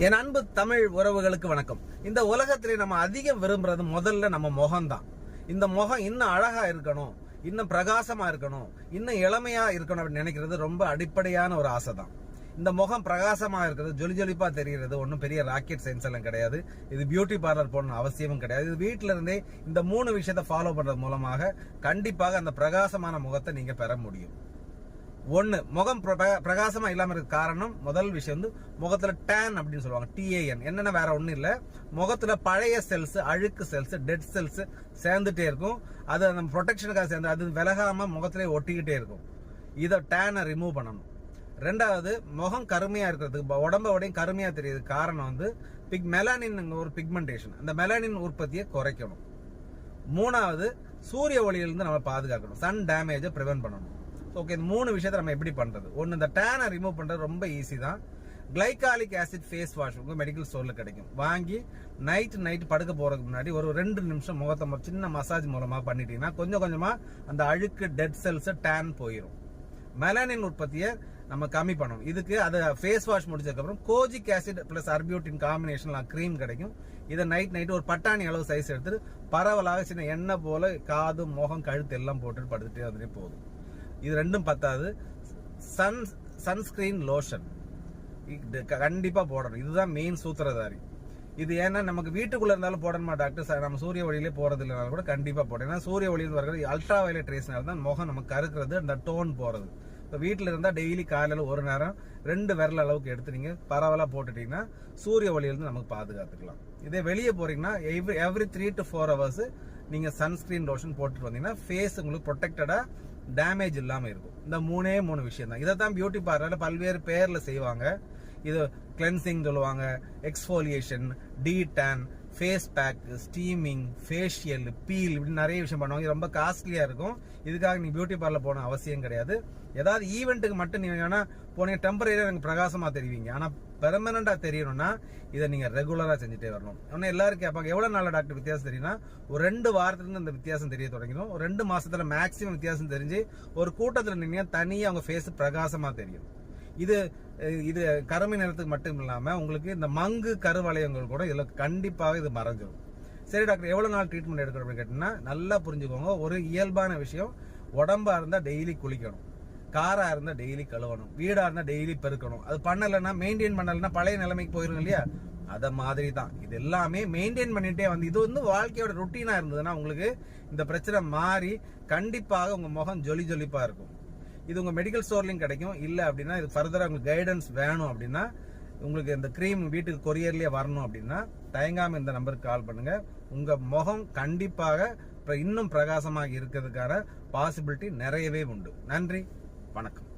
என் அன்பு தமிழ் உறவுகளுக்கு வணக்கம். இந்த உலகத்திலே நம்ம அதிகம் விரும்புறது முதல்ல நம்ம முகம்தான். இந்த முகம் இன்னும் அழகா இருக்கணும், இன்னும் பிரகாசமா இருக்கணும், இன்னும் இளமையா இருக்கணும் அப்படின்னு நினைக்கிறது ரொம்ப அடிப்படையான ஒரு ஆசை தான். இந்த முகம் பிரகாசமா இருக்கிறது, ஜொலி ஜொலிப்பா தெரிகிறது ஒன்றும் பெரிய ராக்கெட் சயின்ஸ் எல்லாம் கிடையாது. இது பியூட்டி பார்லர் போன அவசியமும் கிடையாது. இது வீட்டில இருந்தே இந்த 3 விஷயத்தை ஃபாலோ பண்றது மூலமாக கண்டிப்பாக அந்த பிரகாசமான முகத்தை நீங்க பெற முடியும். ஒன்னு, முகம் பிரகாசமா இல்லாம இருக்க காரணம் முதல் விஷயம் வந்து முகத்துல டேன் அப்படின்னு சொல்லுவாங்க. TAN என்னன்னா வேற ஒண்ணும் இல்ல, முகத்துல பழைய செல்ஸ், அழுக்கு செல்ஸ், டெட் செல்ஸ் சேர்ந்துட்டே இருக்கும். அது நம்ம ப்ரொடெக்ஷனுக்காக சேர்ந்து அது விலகாம முகத்திலே ஒட்டிக்கிட்டே இருக்கும். இதை டேனை ரிமூவ் பண்ணணும். ரெண்டாவது, முகம் கருமையா இருக்கிறதுக்கு, உடம்போடையும் கருமையா தெரியுது காரணம் வந்து மெலானின் ஒரு பிக்மெண்டேஷன். அந்த மெலானின் உற்பத்தியை குறைக்கணும். மூணாவது, சூரிய ஒளியிலிருந்து நம்ம பாதுகாக்கணும், சன் டேமேஜை பிரிவென்ட் பண்ணணும். ஓகே, இந்த 3 விஷயத்தை நம்ம எப்படி பண்றது? ஒன்னு, இந்த டேனை ரிமூவ் பண்றது ரொம்ப ஈஸி தான். கிளைகாலிக் ஆசிட் ஃபேஸ் வாஷ் உங்க மெடிக்கல் ஸ்டோர்ல கிடைக்கும். வாங்கி நைட் படுக்க போறதுக்கு முன்னாடி ஒரு 2 நிமிஷம் முகத்தை சின்ன மசாஜ் மூலமா பண்ணிட்டீங்கன்னா கொஞ்சம் கொஞ்சமா அந்த அழுக்கு டெட் செல்ஸ் டேன் போயிடும். மெலானின் உற்பத்தியை நம்ம கம்மி பண்ணணும். இதுக்கு அதை ஃபேஸ் வாஷ் முடிச்சதுக்கு அப்புறம் கோஜிக் ஆசிட் பிளஸ் அர்பியூட்டின் காம்பினேஷன்ல கிரீம் கிடைக்கும். இதை நைட் ஒரு பட்டாணி அளவு சைஸ் எடுத்துட்டு பரவலாக சின்ன எண்ணெய் போல காது, முகம், கழுத்து எல்லாம் போட்டு படுத்துட்டே அதுவே போதும். இது ரெண்டும் பத்தாது, சன்ஸ்கிரீன் லோஷன் கண்டிப்பா போடணும். இதுதான் மெயின் சூத்திரதாரி. இது ஏன்னா நமக்கு வீட்டுக்குள்ள இருந்தாலும் போடணுமா டாக்டர், நம்ம சூரிய ஒளியிலே போறது இல்லைனாலும் கூட கண்டிப்பா போடணும். ஏன்னா சூரிய ஒளியில் வர்றது அல்ட்ரா வயலட் ரேஸ்னால தான் முகம் நமக்கு கருக்கிறது, அந்த டோன் போறது. இப்போ வீட்டில் இருந்தால் டெய்லி காலையில் ஒரு நேரம் 2 விரல் அளவுக்கு எடுத்து நீங்க பரவலா போட்டுட்டீங்கன்னா சூரிய ஒளியிலிருந்து நமக்கு பாதுகாத்துக்கலாம். இதே வெளியே போறீங்கன்னா எவ்ரி 3 to 4 hours நீங்க சன்ஸ்கிரீன் லோஷன் போட்டுட்டு வந்தீங்கன்னா ஃபேஸ் உங்களுக்கு ப்ரொடெக்டடா டேமேஜ் இல்லாம இருக்கும். இந்த 3 விஷயம் தான். இதை தான் பியூட்டி பார்லர்ல பல்வேறு பேர்ல செய்வாங்க. இது கிளென்சிங் சொல்லுவாங்க, exfoliation, detan, face pack, steaming, facial, peel, இப்படி நிறைய விஷயம் பண்ணுவாங்க. ரொம்ப காஸ்ட்லியா இருக்கும். இதுக்காக நீ பியூட்டி பார்லர் போன அவசியம் கிடையாது. ஏதாவது ஈவெண்ட்டுக்கு மட்டும் நீங்க வேணா போனீங்க, டெம்பரரியா எனக்கு பிரகாசமா தெரிவிங்க. ஆனா பெர்மனண்டா தெரியணும்னா இதை நீங்க ரெகுலரா செஞ்சுட்டே வரணும். உடனே எல்லாரும் கேட்பாங்க, எவ்வளவு நாள் டாக்டர் வித்தியாசம் தெரியும்னா, ஒரு 2 வாரத்துல இருந்து இந்த வித்தியாசம் தெரிய தொடங்கிடும். ஒரு 2 மாசத்துல மேக்சிமம் வித்தியாசம் தெரிஞ்சு ஒரு கூட்டத்துல நீங்க தனியா அவங்க ஃபேஸ் பிரகாசமா தெரியும். இது கருமை நிறத்துக்கு மட்டும் இல்லாம உங்களுக்கு இந்த மங்கு கருவளையங்கள் கூட இதுல கண்டிப்பாக இது மறைஞ்சிடும். சரி டாக்டர், எவ்வளவு நாள் ட்ரீட்மெண்ட் எடுக்கணும் அப்படின்னு கேட்டீங்கன்னா நல்லா புரிஞ்சுக்கோங்க. ஒரு இயல்பான விஷயம், உடம்பா இருந்தா டெய்லி குளிக்கணும், காரா இருந்தா டெய்லி கழுவணும், வீடா இருந்தா டெய்லி பெருக்கணும். அது பண்ணலைன்னா, மெயின்டைன் பண்ணலைன்னா பழைய நிலைமைக்கு போயிடும் இல்லையா? அத மாதிரி தான் இது எல்லாமே மெயின்டைன் பண்ணிட்டே வந்து இது வந்து வாழ்க்கையோட ருட்டீனா இருந்ததுன்னா உங்களுக்கு இந்த பிரச்சனை மாறி கண்டிப்பாக உங்க முகம் ஜொலி ஜொலிப்பா இருக்கும். இது உங்க மெடிக்கல் ஸ்டோர்லயும் கிடைக்கும். இல்ல அப்படின்னா இது ஃபர்தரா உங்களுக்கு கைடன்ஸ் வேணும் அப்படின்னா, உங்களுக்கு இந்த கிரீம் வீட்டுக்கு கொரியர்லயே வரணும் அப்படின்னா தயங்காம இந்த நம்பருக்கு கால் பண்ணுங்க. உங்க முகம் கண்டிப்பாக இன்னும் பிரகாசமாக இருக்கிறதுக்கான பாசிபிலிட்டி நிறையவே உண்டு. நன்றி, வணக்கம்.